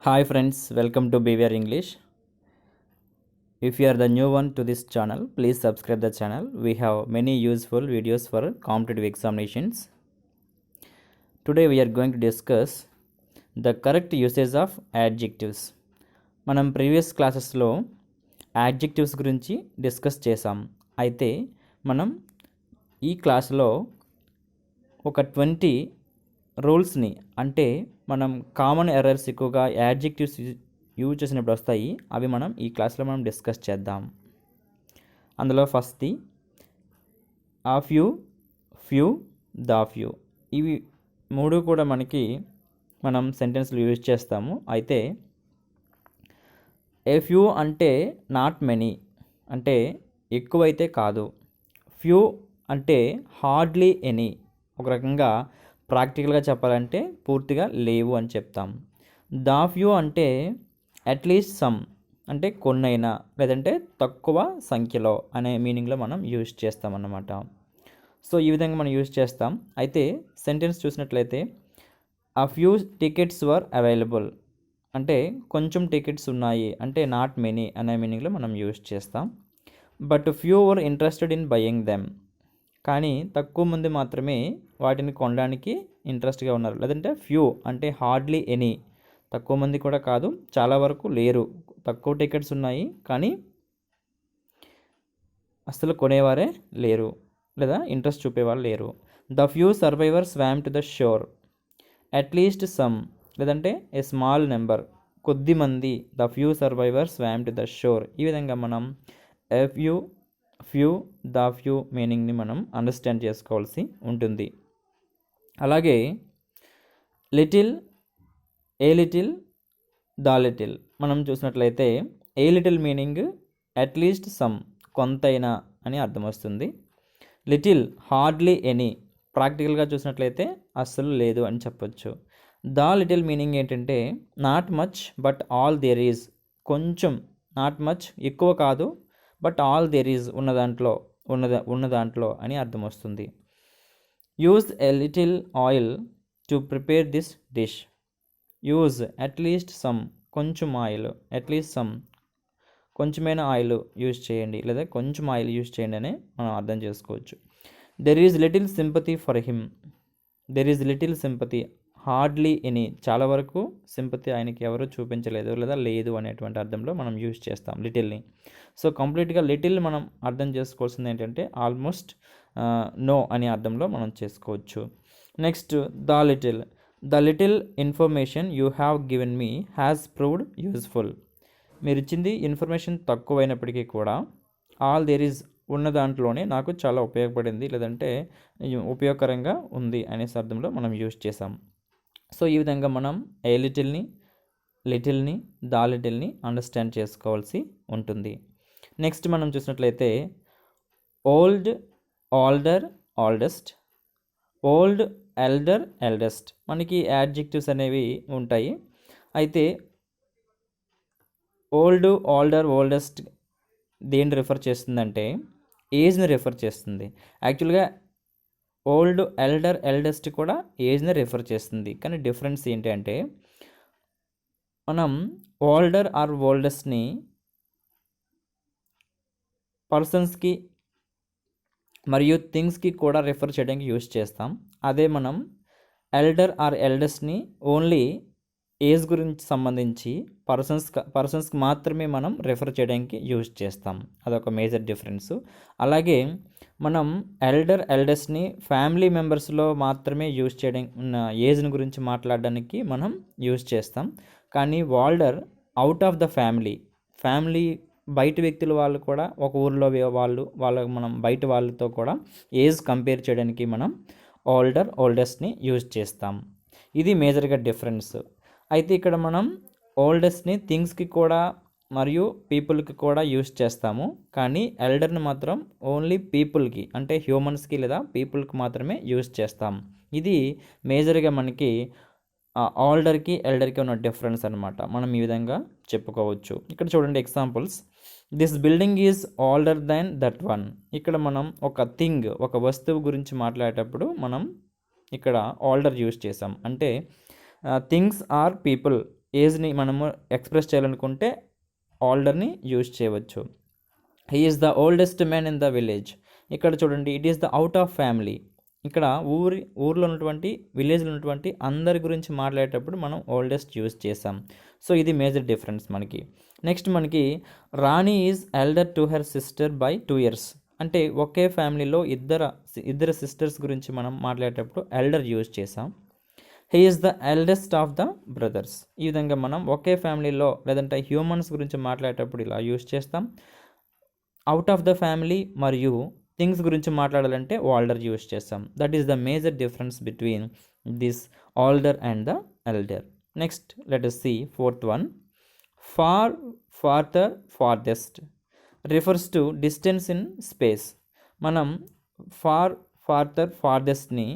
Hi friends, welcome to BVR English. If you are the new one to this channel, please subscribe the channel. We have many useful videos for competitive examinations. Today we are going to discuss the correct usage of adjectives. మనం previous క్లాసెస్లో adjectives గురించి discuss చేసాం. అయితే మనం ఈ క్లాస్లో ఒక 20 రూల్స్ని, అంటే మనం కామన్ ఎర్రర్స్ ఎక్కువగా యాడ్జెక్టివ్స్ యూజ్ చేసినప్పుడు వస్తాయి, అవి మనం ఈ క్లాస్లో మనం డిస్కస్ చేద్దాం. అందులో ఫస్ట్ది of you, few, the few. ఇవి మూడు కూడా మనం సెంటెన్స్లో యూజ్ చేస్తాము. అయితే ఏ ఫ్యూ అంటే నాట్ మెనీ, అంటే ఎక్కువైతే కాదు. ఫ్యూ అంటే హార్డ్లీ ఎనీ, ఒక రకంగా ప్రాక్టికల్గా చెప్పాలంటే పూర్తిగా లేవు అని చెప్తాం. ద ఫ్యూ అంటే అట్లీస్ట్ సమ్, అంటే కొన్నైనా లేదంటే తక్కువ సంఖ్యలో అనే మీనింగ్లో మనం యూజ్ చేస్తామన్నమాట. సో ఈ విధంగా మనం యూజ్ చేస్తాం. అయితే సెంటెన్స్ చూసినట్లయితే ఆ ఫ్యూ టికెట్స్ వర్ అవైలబుల్, అంటే కొంచెం టికెట్స్ ఉన్నాయి, అంటే నాట్ మెనీ అనే మీనింగ్లో మనం యూజ్ చేస్తాం. But few were interested in buying them, కానీ తక్కువ మంది మాత్రమే వాటిని కొనడానికి ఇంట్రెస్ట్గా ఉన్నారు. లేదంటే ఫ్యూ అంటే హార్డ్లీ ఎనీ, తక్కువ మంది కూడా కాదు, చాలా వరకు లేరు. తక్కువ టికెట్స్ ఉన్నాయి కానీ అసలు కొనేవారే లేరు, లేదా ఇంట్రెస్ట్ చూపేవారు లేరు. The few survivors swarm to the shore, at least some, లేదంటే ఏ స్మాల్ నెంబర్, కొద్ది మంది. The few survivors swarm to the shore. ఈ విధంగా మనం ఫ్యూ, ద ఫ్యూ మీనింగ్ని మనం అండర్స్టాండ్ చేసుకోవాల్సి ఉంటుంది. అలాగే little, a little, the little మనం చూసినట్లయితే a little meaning at least some, కొంతైనా అని అర్థం వస్తుంది. లిటిల్ హార్డ్లీ ఎనీ, ప్రాక్టికల్గా చూసినట్లయితే అస్సలు లేదు అని చెప్పొచ్చు. ద లిటిల్ మీనింగ్ ఏంటంటే not much but all there is, కొంచెం, నాట్ మచ్ ఎక్కువ కాదు, బట్ ఆల్ దేర్ ఈజ్ ఉన్న దాంట్లో అని అర్థం వస్తుంది. Use a little oil to prepare this dish. Use at least some, కొంచెం ఆయిల్, అట్లీస్ట్ సమ్, కొంచెమైనా ఆయిల్ యూజ్ చేయండి, లేదా కొంచెం ఆయిల్ యూజ్ చేయండి అని మనం అర్థం చేసుకోవచ్చు. There is little sympathy for him. There is little sympathy, hardly any, చాలా వరకు సింపతి ఆయనకి ఎవరు చూపించలేదు లేదా లేదు అనేటువంటి అర్థంలో మనం యూజ్ చేస్తాం లిటిల్ని. సో కంప్లీట్గా లిటిల్ మనం అర్థం చేసుకోవాల్సింది ఏంటంటే ఆల్మోస్ట్ నో అనే అర్థంలో మనం చేసుకోవచ్చు. Next the little information you have given me has proved useful. మీరు ఇచ్చింది ఇన్ఫర్మేషన్ తక్కువైనప్పటికీ కూడా ఆల్ దేర్ ఈజ్, ఉన్న దాంట్లోనే నాకు చాలా ఉపయోగపడింది, లేదంటే ఉపయోగకరంగా ఉంది అనే అర్థంలో మనం యూజ్ చేసాం. సో ఈ విధంగా మనం ఏ లిటిల్ని, ద లిటిల్ని అండర్స్టాండ్ చేసుకోవాల్సి ఉంటుంది. నెక్స్ట్ మనం చూసినట్లయితే old, older, oldest, old, elder, eldest మనకి యాడ్జెక్టివ్స్ అనేవి ఉంటాయి. అయితే ఓల్డ్, ఆల్డర్, ఓల్డెస్ట్ దేన్ని రిఫర్ చేస్తుందంటే ఏజ్ని రిఫర్ చేస్తుంది. యాక్చువల్గా ఓల్డ్, ఎల్డర్, ఎల్డెస్ట్ కూడా ఏజ్ని రిఫర్ చేస్తుంది. కానీ డిఫరెన్స్ ఏంటి అంటే మనం ఓల్డర్ ఆర్ ఓల్డెస్ట్ని పర్సన్స్కి మరియు థింగ్స్కి కూడా రిఫర్ చేయడానికి యూజ్ చేస్తాం. అదే మనం ఎల్డర్ ఆర్ ఎల్డెస్ట్ని ఓన్లీ ఏజ్ గురించి సంబంధించి పర్సన్స్కి మాత్రమే మనం రిఫర్ చేయడానికి యూజ్ చేస్తాం. అదొక మేజర్ డిఫరెన్స్. అలాగే మనం ఎల్డెస్ట్ని ఫ్యామిలీ మెంబర్స్లో మాత్రమే యూజ్ చేయడం, ఏజ్ని గురించి మాట్లాడడానికి మనం యూజ్ చేస్తాం. కానీ older out of the family బయట వ్యక్తుల వాళ్ళు కూడా, ఒక ఊర్లో వాళ్ళకు మనం బయట వాళ్ళతో కూడా ఏజ్ కంపేర్ చేయడానికి మనం ఓల్డెస్ట్ని యూజ్ చేస్తాం. ఇది మేజర్గా డిఫరెన్స్. అయితే ఇక్కడ మనం ఓల్డెస్ట్ని థింగ్స్కి కూడా మరియు పీపుల్కి కూడా యూజ్ చేస్తాము. కానీ ఎల్డర్ని మాత్రం ఓన్లీ పీపుల్కి, అంటే హ్యూమన్స్కి లేదా పీపుల్కి మాత్రమే యూజ్ చేస్తాం. ఇది మేజర్గా మనకి ఓల్డర్కి, ఎల్డర్కి ఉన్న డిఫరెన్స్ అనమాట. మనం ఈ విధంగా చెప్పుకోవచ్చు. ఇక్కడ చూడండి examples. This building is older than that one. ఇక్కడ మనం ఒక వస్తువు గురించి మాట్లాడేటప్పుడు మనం ఇక్కడ ఓల్డర్ యూజ్ చేసాం. అంటే థింగ్స్ ఆర్ పీపుల్ ఏజ్ని మనము ఎక్స్ప్రెస్ చేయాలనుకుంటే ఓల్డర్ని యూజ్ చేయవచ్చు. He is the oldest man in the village. ఇక్కడ చూడండి, it is the out of family. ఇక్కడ ఊర్లో ఉన్నటువంటి విలేజ్లో ఉన్నటువంటి అందరి గురించి మాట్లాడేటప్పుడు మనం ఓల్డెస్ట్ యూజ్ చేసాం. సో ఇది మేజర్ డిఫరెన్స్ మనకి. నెక్స్ట్ మనకి Rani is elder to her sister by 2 years. అంటే ఒకే ఫ్యామిలీలో ఇద్దరు సిస్టర్స్ గురించి మనం మాట్లాడేటప్పుడు ఎల్డర్ యూజ్ చేసాం. He is the eldest of the brothers. ఈ విధంగా మనం ఒకే ఫ్యామిలీలో లేదంటే హ్యూమన్స్ గురించి మాట్లాడేటప్పుడు ఇలా యూజ్ చేస్తాం. అవుట్ ఆఫ్ ద ఫ్యామిలీ మరియు థింగ్స్ గురించి మాట్లాడాలంటే ఓల్డర్ యూజ్ చేస్తాం. That is the major difference between this older and the elder. Next let us see fourth one. Far, farther, farthest refers to distance in space. మనం far, farther, ఫార్దెస్ట్ని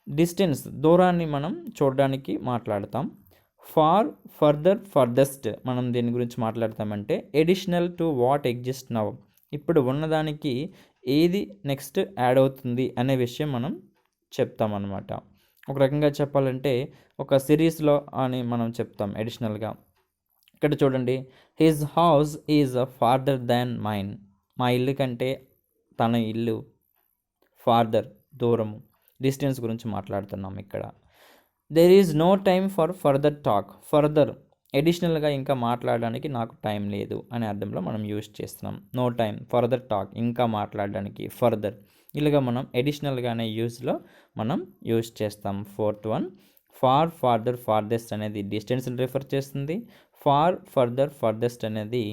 distance దూరాన్ని మనం చూడడానికి మాట్లాడతాం. Far, further, ఫర్దెస్ట్ మనం దీని గురించి మాట్లాడతామంటే additional to what exist now. ఇప్పుడు ఉన్నదానికి ఏది నెక్స్ట్ యాడ్ అవుతుంది అనే విషయం మనం చెప్తామన్నమాట. ఒక రకంగా చెప్పాలంటే ఒక సిరీస్లో అని మనం చెప్తాం ఎడిషనల్గా. ఇక్కడ చూడండి, his house is farther than mine. మా ఇల్లు కంటే తన ఇల్లు ఫార్దర్, దూరము, డిస్టెన్స్ గురించి మాట్లాడుతున్నాం ఇక్కడ. There is no time for further talk. Further ఎడిషనల్గా ఇంకా మాట్లాడడానికి నాకు టైం లేదు అనే అర్థంలో మనం యూజ్ చేస్తున్నాం. నో టైం, ఫర్దర్ టాక్ ఇంకా మాట్లాడడానికి ఫర్దర్. ఇలాగా మనం ఎడిషనల్గా అనే యూజ్లో మనం యూజ్ చేస్తాం. Fourth one, far, farther, farthest అనేది డిస్టెన్స్ని రిఫర్ చేస్తుంది. ఫార్, ఫర్దర్, ఫర్దెస్ట్ అనేది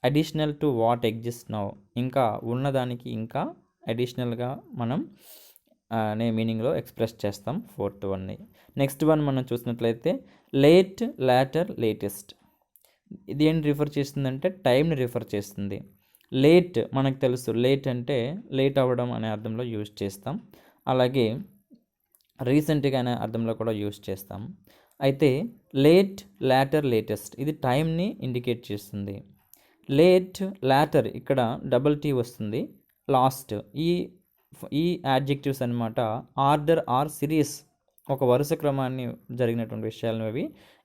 additional to what exist now, ఇంకా ఉన్నదానికి ఇంకా అడిషనల్గా మనం అనే మీనింగ్లో ఎక్స్ప్రెస్ చేస్తాం ఫోర్త్ వన్ని. నెక్స్ట్ వన్ మనం చూసినట్లయితే లేట్, లాటర్, లేటెస్ట్. ఇది ఏంటి రిఫర్ చేస్తుందంటే టైంని రిఫర్ చేస్తుంది. లేట్ మనకు తెలుసు, లేట్ అంటే లేట్ అవ్వడం అనే అర్థంలో యూజ్ చేస్తాం. అలాగే రీసెంట్గా అనే అర్థంలో కూడా యూజ్ చేస్తాం. అయితే లేట్, లాటర్, లేటెస్ట్ ఇది టైంని ఇండికేట్ చేస్తుంది. లేట్, లాటర్ ఇక్కడ డబుల్ టీ వస్తుంది. లాస్ట్ ఈ యాడ్జెక్టివ్స్ అనమాట ఆర్డర్ ఆర్ సిరీస్, ఒక వరుస క్రమాన్ని జరిగినటువంటి విషయాలను అవి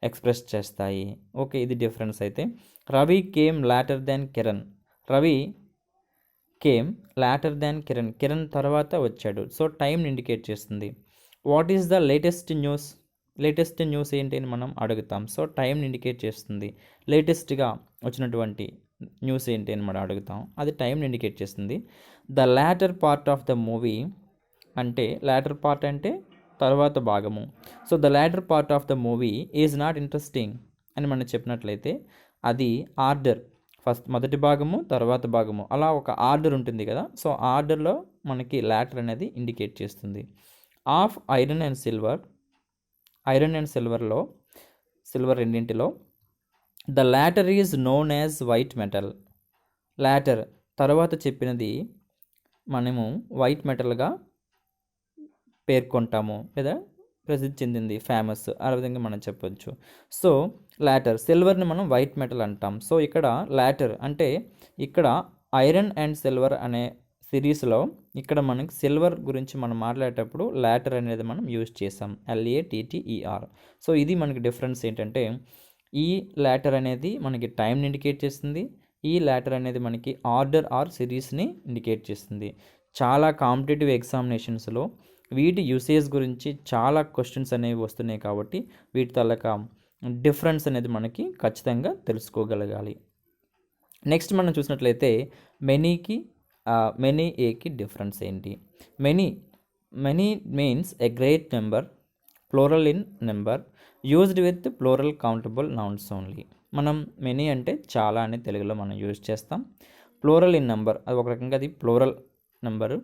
ఎక్స్ప్రెస్ చేస్తాయి. ఓకే, ఇది డిఫరెన్స్. అయితే రవి కేమ్ లాటర్ దాన్ కిరణ్. రవి కేమ్ లాటర్ దాన్ కిరణ్, కిరణ్ తర్వాత వచ్చాడు. సో టైంని ఇండికేట్ చేస్తుంది. What is the latest news? Latest news ఏంటి అని మనం అడుగుతాం. సో టైంని ఇండికేట్ చేస్తుంది. లేటెస్ట్గా వచ్చినటువంటి న్యూస్ ఏంటి అని మనం అడుగుతాం, అది టైంని ఇండికేట్ చేస్తుంది. The latter part of the movie అంటే లాటర్ పార్ట్ అంటే తర్వాత భాగము. So the latter part of the movie is not interesting అని మనం చెప్పినట్లయితే అది ఆర్డర్, ఫస్ట్ మొదటి భాగము తర్వాత భాగము అలా ఒక ఆర్డర్ ఉంటుంది కదా. సో ఆర్డర్లో మనకి లాటర్ అనేది ఇండికేట్ చేస్తుంది. Of iron and silver, iron and సిల్వర్లో, సిల్వర్ రెండింటిలో the latter is known as white metal. Latter తర్వాత చెప్పినది మనము వైట్ మెటల్గా పేర్కొంటాము లేదా ప్రసిద్ధి చెందింది, ఫేమస్, ఆ విధంగా మనం చెప్పొచ్చు. సో లాటర్, సిల్వర్ని మనం వైట్ మెటల్ అంటాం. సో ఇక్కడ లాటర్ అంటే ఇక్కడ ఐరన్ అండ్ సిల్వర్ అనే సిరీస్లో ఇక్కడ మనకి సిల్వర్ గురించి మనం మాట్లాడేటప్పుడు లాటర్ అనేది మనం యూజ్ చేసాం, LATTER. సో ఇది మనకి డిఫరెన్స్ ఏంటంటే ఈ లాటర్ అనేది మనకి టైంని ఇండికేట్ చేస్తుంది, ఈ లాటర్ అనేది మనకి ఆర్డర్ ఆర్ సిరీస్ని ఇండికేట్ చేస్తుంది. చాలా కాంపిటేటివ్ ఎగ్జామినేషన్స్లో వీటి యూసేజ్ గురించి చాలా క్వశ్చన్స్ అనేవి వస్తున్నాయి కాబట్టి వీటి తాలూకా డిఫరెన్స్ అనేది మనకి ఖచ్చితంగా తెలుసుకోగలగాలి. నెక్స్ట్ మనం చూసినట్లయితే మెనీకి మెనీ ఏకి డిఫరెన్స్ ఏంటి? Many means a great number, plural in number, used with plural countable nouns only. మనం మెనీ అంటే చాలా అని తెలుగులో మనం యూజ్ చేస్తాం. ప్లూరల్ ఇన్ నెంబర్ అది ఒక రకంగా అది ప్లూరల్ నెంబరు.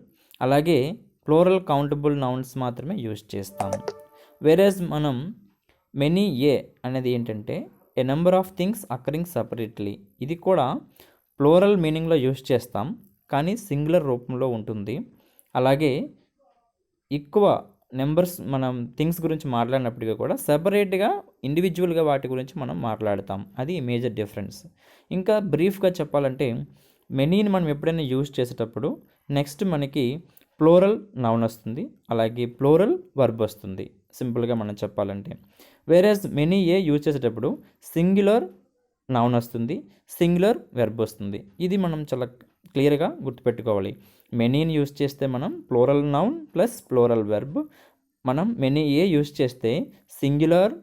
అలాగే ప్లూరల్ కౌంటబుల్ నౌన్స్ మాత్రమే యూజ్ చేస్తాం. వేరేజ్ మనం మెనీ ఏ అనేది ఏంటంటే a number of things occurring separately. ఇది కూడా ప్లూరల్ మీనింగ్లో యూజ్ చేస్తాం కానీ సింగులర్ రూపంలో ఉంటుంది. అలాగే ఎక్కువ నెంబర్స్ మనం థింగ్స్ గురించి మాట్లాడినప్పటికీ కూడా సపరేట్గా ఇండివిజువల్గా వాటి గురించి మనం మాట్లాడతాం. అది మేజర్ డిఫరెన్స్. ఇంకా బ్రీఫ్గా చెప్పాలంటే మెనీని మనం ఎప్పుడైనా యూజ్ చేసేటప్పుడు నెక్స్ట్ మనకి ప్లూరల్ నౌన్ వస్తుంది, అలాగే ప్లూరల్ వర్బ్ వస్తుంది. సింపుల్గా మనం చెప్పాలంటే వేరేస్ మెనీ ఏ యూజ్ చేసేటప్పుడు సింగులర్ నౌన్ వస్తుంది, సింగులర్ వెర్బ్ వస్తుంది. ఇది మనం చాలా క్లియర్గా గుర్తుపెట్టుకోవాలి. మెనీని యూజ్ చేస్తే మనం plural noun plus plural verb, మనం మెనీ ఏ యూజ్ చేస్తే సింగులర్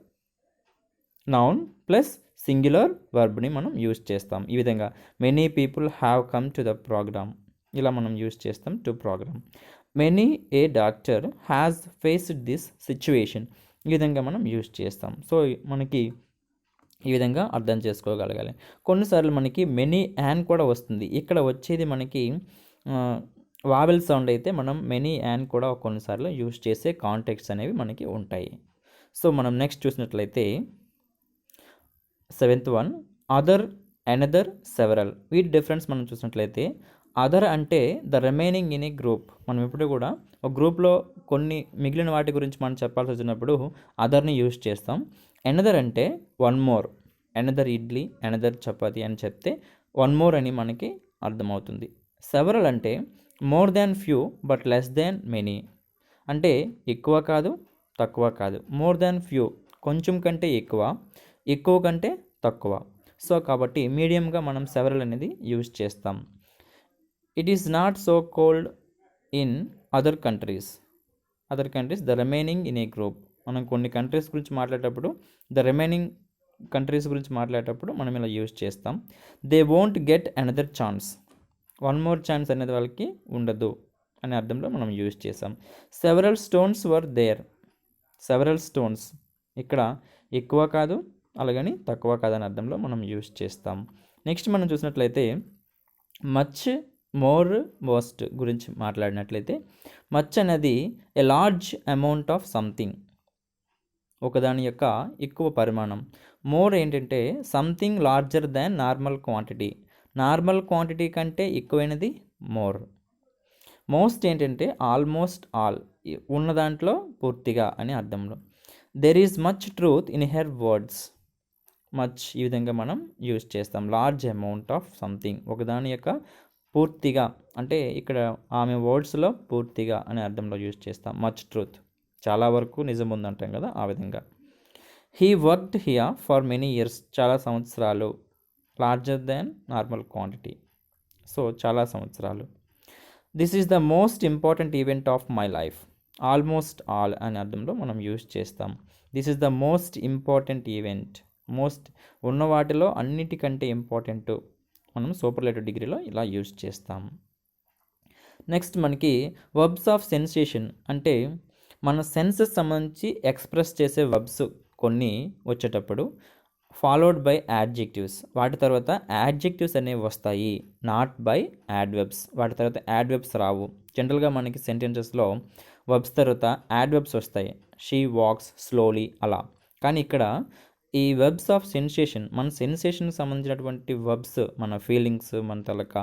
నౌన్ ప్లస్ సింగులర్ వర్బ్ని మనం యూజ్ చేస్తాం. ఈ విధంగా many people have come to the programme, ఇలా మనం యూజ్ చేస్తాం to programme. Many a doctor has faced this situation, ఈ విధంగా మనం యూజ్ చేస్తాం. సో మనకి ఈ విధంగా అర్థం చేసుకోగలగాలి. కొన్నిసార్లు మనకి మెనీ యాన్ కూడా వస్తుంది. ఇక్కడ వచ్చేది మనకి వావెల్ సౌండ్ అయితే మనం మెనీ యాన్ కూడా కొన్నిసార్లు యూజ్ చేసే కాంటెక్ట్స్ అనేవి మనకి ఉంటాయి. సో మనం నెక్స్ట్ చూసినట్లయితే 7th one other, another, several. వీటి డిఫరెన్స్ మనం చూసినట్లయితే అదర్ అంటే the remaining in a group. మనం ఎప్పుడు కూడా ఒక గ్రూప్లో కొన్ని మిగిలిన వాటి గురించి మనం చెప్పాల్సి వచ్చినప్పుడు అదర్ని యూజ్ చేస్తాం. అనదర్ అంటే one more, another idli, another chapati అని చెప్తే వన్ మోర్ అని మనకి అర్థమవుతుంది. సెవరల్ అంటే more than few but less than many, అంటే ఎక్కువ కాదు తక్కువ కాదు. మోర్ దాన్ ఫ్యూ కొంచెం కంటే ఎక్కువ, ఎక్కువ కంటే తక్కువ. సో కాబట్టి మీడియంగా మనం సెవరల్ అనేది యూజ్ చేస్తాం. It is not so cold in other countries, other countries the remaining in a group. మనం కొన్ని కంట్రీస్ గురించి మాట్లాడేటప్పుడు ద రిమైనింగ్ కంట్రీస్ గురించి మాట్లాడేటప్పుడు మనం ఇలా యూజ్ చేస్తాం. They won't get another chance, one more chance అనేది వాళ్ళకి ఉండదు అనే అర్థంలో మనం యూజ్ చేస్తాం. Several stones were there, several stones ఇక్కడ ఎక్కువ కాదు అలాగని తక్కువ కాదని అర్థంలో మనం యూజ్ చేస్తాం. నెక్స్ట్ మనం చూసినట్లయితే మచ్, మోర్, మోస్ట్ గురించి మాట్లాడినట్లయితే మచ్ అనేది a large amount of something, ఒకదాని యొక్క ఎక్కువ పరిమాణం. మోర్ ఏంటంటే something larger than normal quantity, normal quantity కంటే ఎక్కువైనది మోర్. మోస్ట్ ఏంటంటే ఆల్మోస్ట్ ఆల్, ఉన్న దాంట్లో పూర్తిగా అని అర్థంలో. There is much truth in her words, much ఈ విధంగా మనం యూజ్ చేస్తాం. లార్జ్ అమౌంట్ ఆఫ్ సంథింగ్, ఒకదాని యొక్క పూర్తిగా అంటే ఇక్కడ ఆమె వర్డ్స్లో పూర్తిగా అనే అర్థంలో యూజ్ చేస్తాం. మచ్ ట్రూత్, చాలా వరకు నిజం ఉందంటాం కదా ఆ విధంగా. He worked here for many years, చాలా సంవత్సరాలు. Larger than normal quantity, so చాలా సంవత్సరాలు. This is the most important event of my life, almost all అనే అర్థంలో మనం యూజ్ చేస్తాం. This is the most important event, most ఉన్న వాటిలో అన్నిటికంటే ఇంపార్టెంట్ మనం సూపర్లేటివ్ డిగ్రీలో ఇలా యూజ్ చేస్తాం. నెక్స్ట్ మనకి వర్బ్స్ ఆఫ్ సెన్సేషన్ అంటే మన సెన్సెస్ సంబంధించి ఎక్స్ప్రెస్ చేసే వర్బ్స్ కొన్ని వచ్చేటప్పుడు ఫాలోడ్ బై యాడ్జెక్టివ్స్, వాటి తర్వాత యాడ్జెక్టివ్స్ అనేవి వస్తాయి. నాట్ బై యాడ్వర్బ్స్, వాటి తర్వాత యాడ్వర్బ్స్ రావు. జనరల్గా మనకి సెంటెన్సెస్లో వర్బ్స్ తర్వాత యాడ్వర్బ్స్ వస్తాయి, షీ వాక్స్ స్లోలీ అలా. కానీ ఇక్కడ ఈ వెబ్స్ ఆఫ్ సెన్సేషన్, మన సెన్సేషన్కి సంబంధించినటువంటి వెబ్స్, మన ఫీలింగ్స్, మన తలక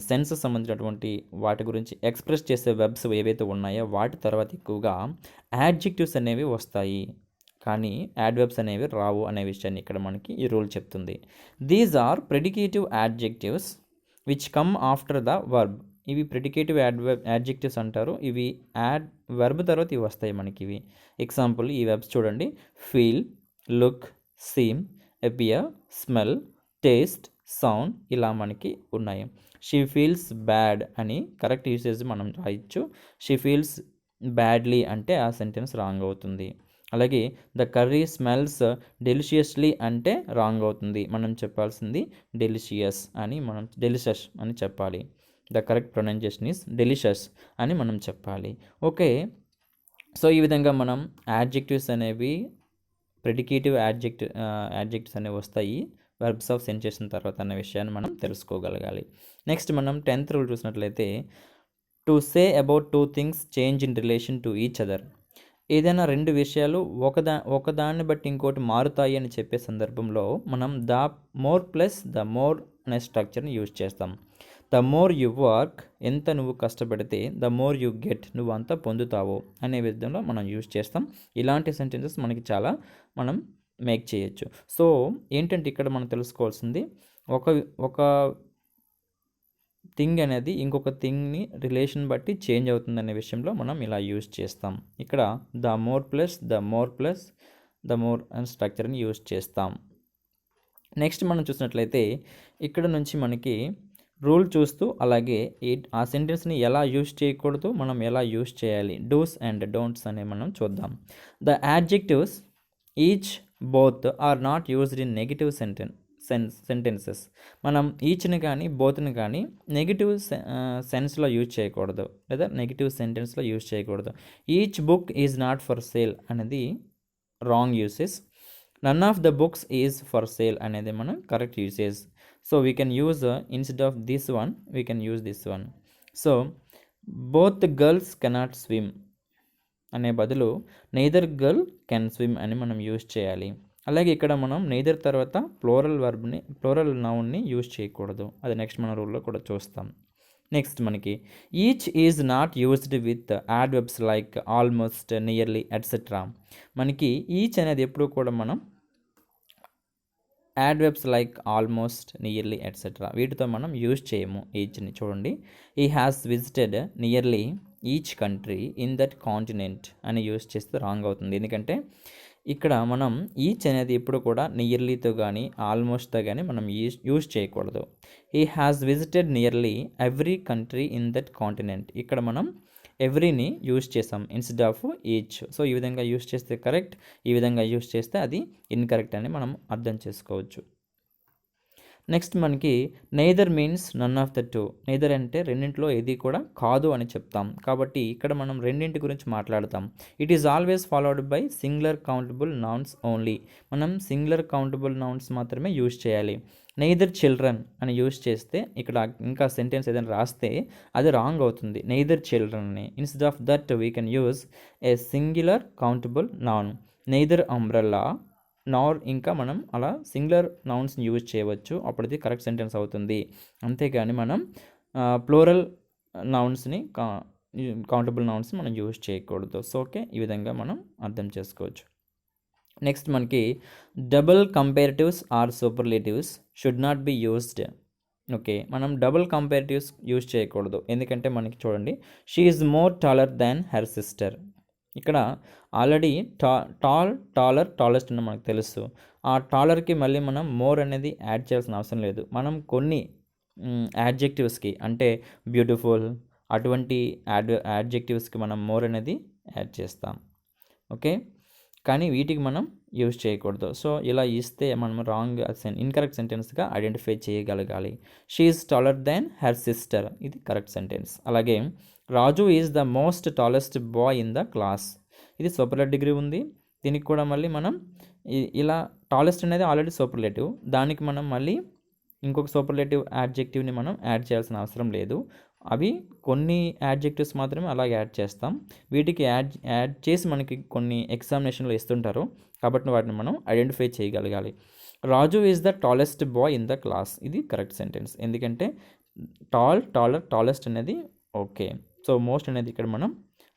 సెన్సెస్ సంబంధించినటువంటి వాటి గురించి ఎక్స్ప్రెస్ చేసే వెబ్స్ ఏవైతే ఉన్నాయో వాటి తర్వాత ఎక్కువగా యాడ్జెక్టివ్స్ అనేవి వస్తాయి, కానీ యాడ్వర్బ్స్ అనేవి రావు అనే విషయాన్ని ఇక్కడ మనకి ఈ రూల్ చెప్తుంది. These are predicative adjectives which come after the verb. ఇవి ప్రెడికేటివ్ యాడ్జెక్టివ్స్ అంటారు. ఇవి వెర్బ్ తర్వాత ఇవి వస్తాయి మనకి ఇవి. ఎగ్జాంపుల్ ఈ వెబ్స్ చూడండి, feel, look, seem, appear, smell, taste, sound ఇలా మనకి ఉన్నాయి. షీ ఫీల్స్ బ్యాడ్ అని కరెక్ట్ యూసేజ్ మనం రాయొచ్చు. షీ ఫీల్స్ బ్యాడ్లీ అంటే ఆ సెంటెన్స్ రాంగ్ అవుతుంది. అలాగే ద కర్రీ స్మెల్స్ డెలిషియస్లీ అంటే రాంగ్ అవుతుంది. మనం చెప్పాల్సింది డెలిషియస్ అని, మనం డెలిషియస్ అని చెప్పాలి. The correct pronunciation is delicious అని మనం చెప్పాలి. ఓకే, సో ఈ విధంగా మనం యాడ్జెక్టివ్స్ అనేవి ప్రెడికేటివ్ యాడ్జెక్టివ్స్ అనేవి వస్తాయి వర్బ్స్ ఆఫ్ సెన్సేషన్ తర్వాత అనే విషయాన్ని మనం తెలుసుకోగలగాలి. నెక్స్ట్ మనం 10th రూల్ చూసినట్లయితే to say about two things change in relation to each other. ఏదైనా రెండు విషయాలు ఒకదాన్ని బట్టి ఇంకోటి మారుతాయి అని చెప్పే సందర్భంలో మనం the more plus the more అనే స్ట్రక్చర్ని యూజ్ చేస్తాం. ద మోర్ యు వర్క్, ఎంత నువ్వు కష్టపడితే, ద మోర్ యు గెట్, నువ్వు అంతా పొందుతావు అనే విధంలో మనం యూజ్ చేస్తాం. ఇలాంటి సెంటెన్సెస్ మనకి చాలా మనం మేక్ చేయొచ్చు. సో ఏంటంటే ఇక్కడ మనం తెలుసుకోవాల్సింది ఒక థింగ్ అనేది ఇంకొక థింగ్ని రిలేషన్ బట్టి చేంజ్ అవుతుందనే విషయంలో మనం ఇలా యూజ్ చేస్తాం. ఇక్కడ the more plus the more and స్ట్రక్చర్ని యూజ్ చేస్తాం. నెక్స్ట్ మనం చూసినట్లయితే ఇక్కడ నుంచి మనకి రూల్ చూస్తూ అలాగే ఆ సెంటెన్స్ని ఎలా యూజ్ చేయకూడదు, మనం ఎలా యూజ్ చేయాలి, డూస్ అండ్ డోంట్స్ అనే మనం చూద్దాం. The adjectives each, both are not used in negative sentences. మనం ఈచ్ని కానీ బోత్ని కానీ నెగిటివ్ సెన్స్లో యూజ్ చేయకూడదు లేదా నెగిటివ్ సెంటెన్స్లో యూజ్ చేయకూడదు. Each book is not for sale అనేది wrong usage. None of the books is for sale అనేది మనం correct usage. So we can use instead of this one we can use this one. So both girls cannot swim అనే బదులు neither girl can swim అని మనం use చేయాలి. అలాగే ఇక్కడ మనం నెయిదర్ తర్వాత ప్లోరల్ నౌన్ని యూజ్ చేయకూడదు. అది నెక్స్ట్ మన రూల్లో కూడా చూస్తాం. నెక్స్ట్ మనకి each is not used with adverbs like almost, nearly etcetera. మనకి ఈచ్ అనేది ఎప్పుడు కూడా మనం adverbs like almost, nearly etcetera వీటితో మనం యూజ్ చేయము ఈచ్ని. చూడండి, ఈ has visited nearly each country in that continent అని యూజ్ చేస్తే రాంగ్ అవుతుంది. ఎందుకంటే ఇక్కడ మనం ఈచ్ అనేది ఎప్పుడు కూడా నియర్లీతో కానీ ఆల్మోస్ట్తో కానీ మనం యూజ్ చేయకూడదు. He has visited nearly every country in that continent. ఇక్కడ మనం ఎవ్రీని యూజ్ చేసాం ఇన్స్టెడ్ ఆఫ్ ఈచ్. సో ఈ విధంగా యూజ్ చేస్తే కరెక్ట్, ఈ విధంగా యూజ్ చేస్తే అది ఇన్కరెక్ట్ అని మనం అర్థం చేసుకోవచ్చు. నెక్స్ట్ మనకి neither means none of the two. Neither అంటే రెండింటిలో ఏది కూడా కాదు అని చెప్తాం. కాబట్టి ఇక్కడ మనం రెండింటి గురించి మాట్లాడతాం. It is always followed by singular countable nouns only. మనం సింగులర్ కౌంటబుల్ నౌన్స్ మాత్రమే యూజ్ చేయాలి. నెయిదర్ చిల్డ్రన్ అని యూజ్ చేస్తే ఇక్కడ ఇంకా సెంటెన్స్ ఏదైనా రాస్తే అది రాంగ్ అవుతుంది. నెయిదర్ చిల్డ్రన్ అని instead of that we can use a singular countable noun. Neither umbrella నార్, ఇంకా మనం అలా సింగులర్ నౌన్స్ని యూజ్ చేయవచ్చు. అప్పుడు ఇది కరెక్ట్ సెంటెన్స్ అవుతుంది. అంతేగాని మనం ప్లూరల్ నౌన్స్ని కౌంటబుల్ నౌన్స్ని మనం యూజ్ చేయకూడదు. సో ఓకే, ఈ విధంగా మనం అర్థం చేసుకోవచ్చు. నెక్స్ట్ మనకి double comparatives or superlatives should not be used. Okay, మనం డబుల్ కంపేరిటివ్స్ యూజ్ చేయకూడదు. ఎందుకంటే మనకి చూడండి, she is more taller than her sister. ఇక్కడ ఆల్రెడీ టాలెస్ట్ అని మనకు తెలుసు. ఆ టాలర్కి మళ్ళీ మనం మోర్ అనేది యాడ్ చేయాల్సిన అవసరం లేదు. మనం కొన్ని యాడ్జెక్టివ్స్కి అంటే బ్యూటిఫుల్ అటువంటి యాడ్జెక్టివ్స్కి మనం మోర్ అనేది యాడ్ చేస్తాం. ఓకే, కానీ వీటికి మనం యూజ్ చేయకూడదు. సో ఇలా ఇస్తే మనం రాంగ్ ఇన్కరెక్ట్ సెంటెన్స్గా ఐడెంటిఫై చేయగలగాలి. She is taller than her sister, ఇది కరెక్ట్ సెంటెన్స్. అలాగే Raju is the most tallest boy in the class, ఇది సూపర్లేటివ్ డిగ్రీ ఉంది. దీనికి కూడా మళ్ళీ మనం ఇలా టాలెస్ట్ అనేది ఆల్రెడీ సూపర్లేటివ్, దానికి మనం మళ్ళీ ఇంకొక సూపర్లేటివ్ యాడ్జెక్టివ్ని మనం యాడ్ చేయాల్సిన అవసరం లేదు. అవి కొన్ని యాడ్జెక్టివ్స్ మాత్రమే అలాగే యాడ్ చేస్తాం. వీటికి యాడ్ చేసి మనకి కొన్ని ఎగ్జామినేషన్లో ఇస్తుంటారు, కాబట్టి వాటిని మనం ఐడెంటిఫై చేయగలగాలి. Raju is the tallest boy in the class, ఇది కరెక్ట్ సెంటెన్స్. ఎందుకంటే టాలెస్ట్ అనేది ఓకే. సో మోస్ట్ అనేది ఇక్కడ మనం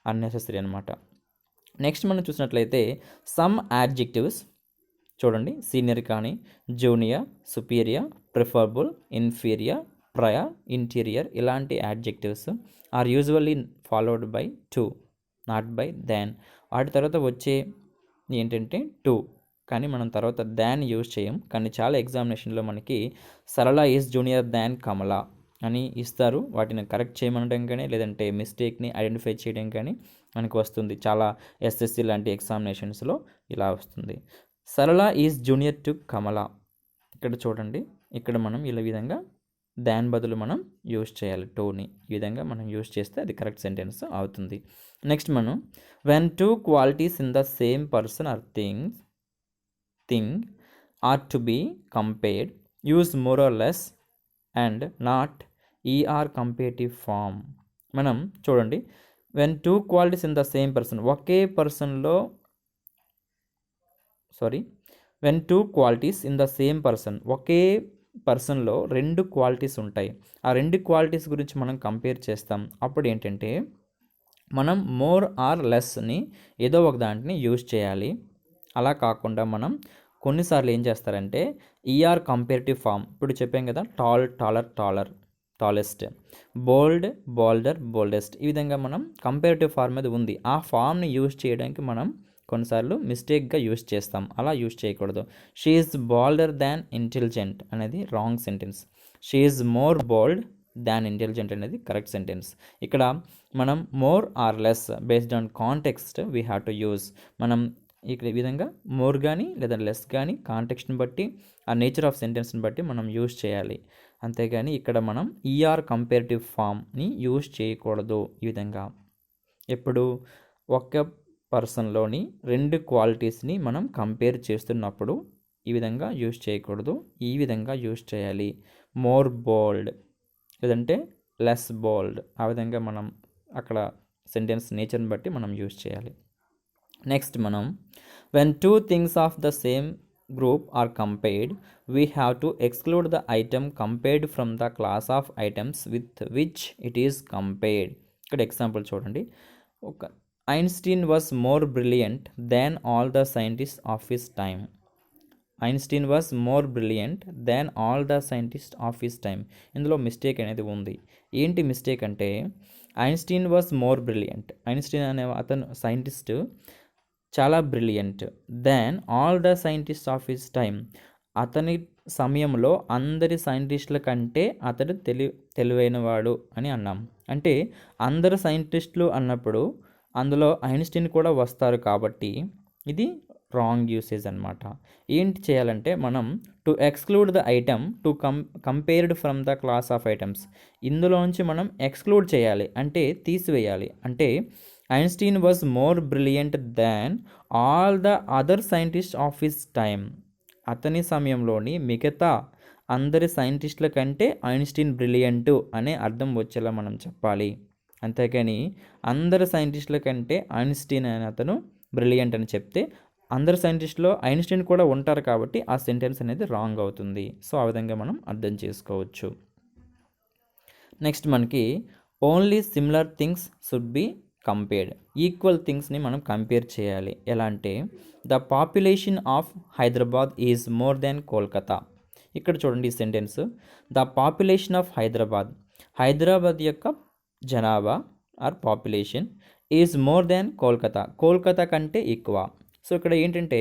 అన్నెసెసరీ అనమాట. నెక్స్ట్ మనం చూసినట్లయితే సమ్ యాడ్జెక్టివ్స్ చూడండి, సీనియర్ కానీ, junior, superior, preferable, inferior, prior, interior ఇలాంటి adjectives are usually followed by to, not by than. వాటి తర్వాత వచ్చే ఏంటంటే టు, కానీ మనం తర్వాత దాన్ యూజ్ చేయం. కానీ చాలా ఎగ్జామినేషన్లో మనకి సరళ ఈజ్ జూనియర్ దాన్ కమల అని ఇస్తారు. వాటిని కరెక్ట్ చేయమనడం కానీ లేదంటే మిస్టేక్ని ఐడెంటిఫై చేయడం కానీ మనకు వస్తుంది. చాలా ఎస్ఎస్సి లాంటి ఎగ్జామినేషన్స్లో ఇలా వస్తుంది. సరళ ఈజ్ జూనియర్ టు కమల. ఇక్కడ చూడండి, ఇక్కడ మనం ఇలా విధంగా దాని బదులు మనం యూజ్ చేయాలి టూని. ఈ విధంగా మనం యూజ్ చేస్తే అది కరెక్ట్ సెంటెన్స్ అవుతుంది. నెక్స్ట్ మనం when two qualities in the same person or thing are to be compared use more or less and not ER comparative form. మనం చూడండి, when two qualities in the same person, ఒకే పర్సన్లో when two qualities in the same person, ఒకే పర్సన్లో రెండు qualities ఉంటాయి. ఆ రెండు క్వాలిటీస్ గురించి మనం కంపేర్ చేస్తాం. అప్పుడు ఏంటంటే మనం మోర్ ఆర్ లెస్ని ఏదో ఒక దాంట్ని యూజ్ చేయాలి. అలా కాకుండా మనం కొన్నిసార్లు ఏం చేస్తారంటే ఈఆర్ కంపేరిటివ్ ఫామ్, ఇప్పుడు చెప్పాం కదా, టాలెస్ట్, బోల్డ్, బోల్డర్, బోల్డెస్ట్, ఈ విధంగా మనం కంపేరిటివ్ ఫామ్ మీద ఉంది. ఆ ఫామ్ని యూజ్ చేయడానికి మనం కొన్నిసార్లు మిస్టేక్గా యూస్ చేస్తాం, అలా యూస్ చేయకూడదు. She is bolder than intelligent అనేది wrong sentence. She is more bold than intelligent అనేది కరెక్ట్ సెంటెన్స్. ఇక్కడ మనం more or less based on context we have to use. మనం ఇక్కడ ఈ విధంగా మోర్ కానీ లేదా లెస్ కానీ కాంటెక్స్ట్ని బట్టి ఆ నేచర్ ఆఫ్ సెంటెన్స్ని బట్టి మనం యూస్ చేయాలి. అంతేగాని ఇక్కడ మనం ఈఆర్ కంపేరిటివ్ ఫామ్ని యూస్ చేయకూడదు. ఈ విధంగా ఎప్పుడు ఒక పర్సన్లోని 2 క్వాలిటీస్ని మనం కంపేర్ చేస్తున్నప్పుడు ఈ విధంగా యూస్ చేయకూడదు, ఈ విధంగా యూస్ చేయాలి. మోర్ బోల్డ్ లేదంటే లెస్ బోల్డ్, ఆ విధంగా మనం అక్కడ సెంటెన్స్ నేచర్ని బట్టి మనం యూస్ చేయాలి. నెక్స్ట్ మనం when 2 things of the same group are compared, we have to exclude the item compared from the class of items with which it is compared. ఇక్కడ ఎగ్జాంపుల్ చూడండి. ఒక Einstein was more brilliant than all the scientist of his time. Einstein was more brilliant than all the scientist of his time. ఇందులో mistake అనేది ఉంది. ఏంటి mistake అంటే Einstein was more brilliant, Einstein అనే అతను సైంటిస్ట్ చాలా brilliant. Than all the scientist of his time, అతని సమయంలో అందరి సైంటిస్టుల కంటే అతడు తెలివైనవాడు అని అన్నాం. అంటే అందరు సైంటిస్టులు అన్నప్పుడు అందులో ఐన్స్టీన్ కూడా వస్తారు కాబట్టి ఇది రాంగ్ యూసేజ్ అనమాట. ఏంటి చేయాలంటే మనం to exclude the item to compared from the class of items, ఇందులోంచి మనం ఎక్స్క్లూడ్ చేయాలి అంటే తీసివేయాలి. అంటే Einstein was more brilliant than all the other scientist of his time, అతని సమయంలోని మిగతా అందరి సైంటిస్టుల కంటే ఐన్స్టీన్ బ్రిలియంటు అనే అర్థం వచ్చేలా మనం చెప్పాలి. అంతేకాని అందరి సైంటిస్టుల కంటే ఐన్స్టీన్ అనే అతను బ్రిలియంట్ అని చెప్తే అందరు సైంటిస్టులో ఐన్స్టీన్ కూడా ఉంటారు కాబట్టి ఆ సెంటెన్స్ అనేది రాంగ్ అవుతుంది. సో ఆ విధంగా మనం అర్థం చేసుకోవచ్చు. నెక్స్ట్ మనకి only similar things should be compared, equal థింగ్స్ని మనం కంపేర్ చేయాలి. ఎలా అంటే the population of Hyderabad is more than Kolkata. ఇక్కడ చూడండి ఈ sentence, the population of Hyderabad, Hyderabad యొక్క జనాభా or population is more than Kolkata, Kolkata కంటే ఎక్కువ. సో ఇక్కడ ఏంటంటే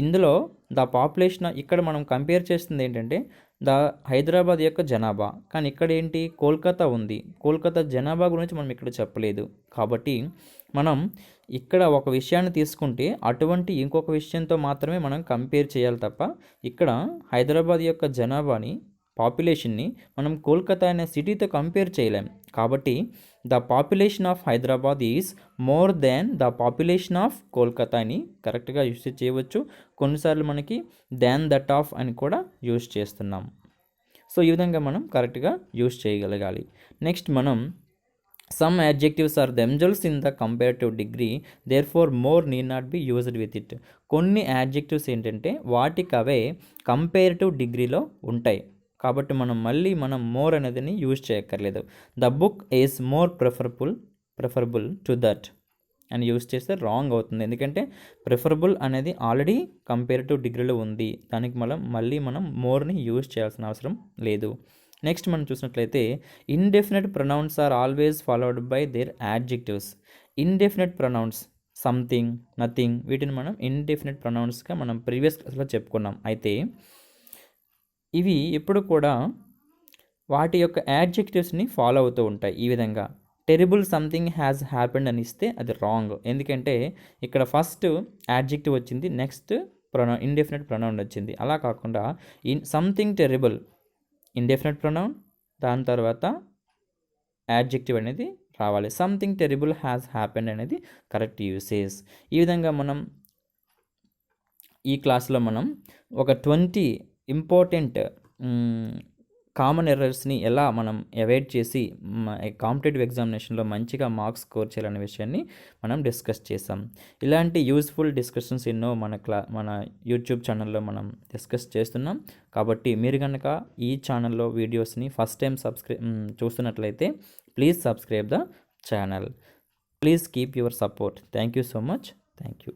ఇందులో ద పాపులేషన్ ఇక్కడ మనం కంపేర్ చేస్తుంది ఏంటంటే ద హైదరాబాద్ యొక్క జనాభా, కానీ ఇక్కడ ఏంటి కోల్కతా ఉంది, కోల్కతా జనాభా గురించి మనం ఇక్కడ చెప్పలేదు. కాబట్టి మనం ఇక్కడ ఒక విషయాన్ని తీసుకుంటే అటువంటి ఇంకొక విషయంతో మాత్రమే మనం కంపేర్ చేయాలి తప్ప ఇక్కడ హైదరాబాద్ యొక్క జనాభాని పాపులేషన్ని మనం కోల్కతా అనే సిటీతో కంపేర్ చేయలేం. కాబట్టి the population of Hyderabad is more than the population of Kolkata అని కరెక్ట్గా యూస్ చేయవచ్చు. కొన్నిసార్లు మనకి దాన్ దట్ ఆఫ్ అని కూడా యూస్ చేస్తున్నాం. సో ఈ విధంగా మనం కరెక్ట్గా యూస్ చేయగలగాలి. నెక్స్ట్ మనం some adjectives are themselves in the comparative degree, therefore more need not be used with it. కొన్ని యాడ్జెక్టివ్స్ ఏంటంటే వాటికి అవే కంపేరిటివ్ డిగ్రీలో ఉంటాయి కాబట్టి మనం మోర్ అనేదని యూజ్ చేయక్కర్లేదు. The book is more preferable to that అని యూజ్ చేస్తే రాంగ్ అవుతుంది. ఎందుకంటే ప్రిఫరబుల్ అనేది ఆల్రెడీ కంపేరిటివ్ డిగ్రీలో ఉంది, దానికి మళ్ళీ మనం మోర్ని యూజ్ చేయాల్సిన అవసరం లేదు. నెక్స్ట్ మనం చూసినట్లయితే indefinite pronouns are always followed by their adjectives. Indefinite pronouns something, nothing, వీటిని మనం ఇండెఫినెట్ ప్రొనౌన్స్గా మనం ప్రీవియస్ క్లాస్లో చెప్పుకున్నాం. అయితే ఇవి ఎప్పుడు కూడా వాటి యొక్క యాడ్జెక్టివ్స్ని ఫాలో అవుతూ ఉంటాయి. ఈ విధంగా టెరిబుల్ సంథింగ్ హ్యాస్ హ్యాపెండ్ అని ఇస్తే అది రాంగ్. ఎందుకంటే ఇక్కడ ఫస్ట్ యాడ్జెక్టివ్ వచ్చింది, నెక్స్ట్ ఇండెఫినెట్ ప్రొనౌన్ వచ్చింది. అలా కాకుండా సంథింగ్ టెరిబుల్ ఇండెఫినెట్ ప్రొనౌన్, దాని తర్వాత యాడ్జెక్టివ్ అనేది రావాలి. సంథింగ్ టెరిబుల్ హ్యాస్ హ్యాపెండ్ అనేది కరెక్ట్ యూసేజ్. ఈ విధంగా మనం ఈ క్లాస్లో మనం ఒక 20 ఇంపార్టెంట్ కామన్ ఎర్రర్స్ని ఎలా మనం అవాయిడ్ చేసి కాంపిటేటివ్ ఎగ్జామినేషన్లో మంచిగా మార్క్స్ స్కోర్ చేయాలనే విషయాన్ని మనం డిస్కస్ చేసాం. ఇలాంటి యూస్ఫుల్ డిస్కషన్స్ ఎన్నో మన యూట్యూబ్ ఛానల్లో మనం డిస్కస్ చేస్తున్నాం. కాబట్టి మీరు కనుక ఈ ఛానల్లో వీడియోస్ని ఫస్ట్ టైం చూస్తున్నట్లయితే please subscribe the channel. Please keep your support. Thank you so much. Thank you.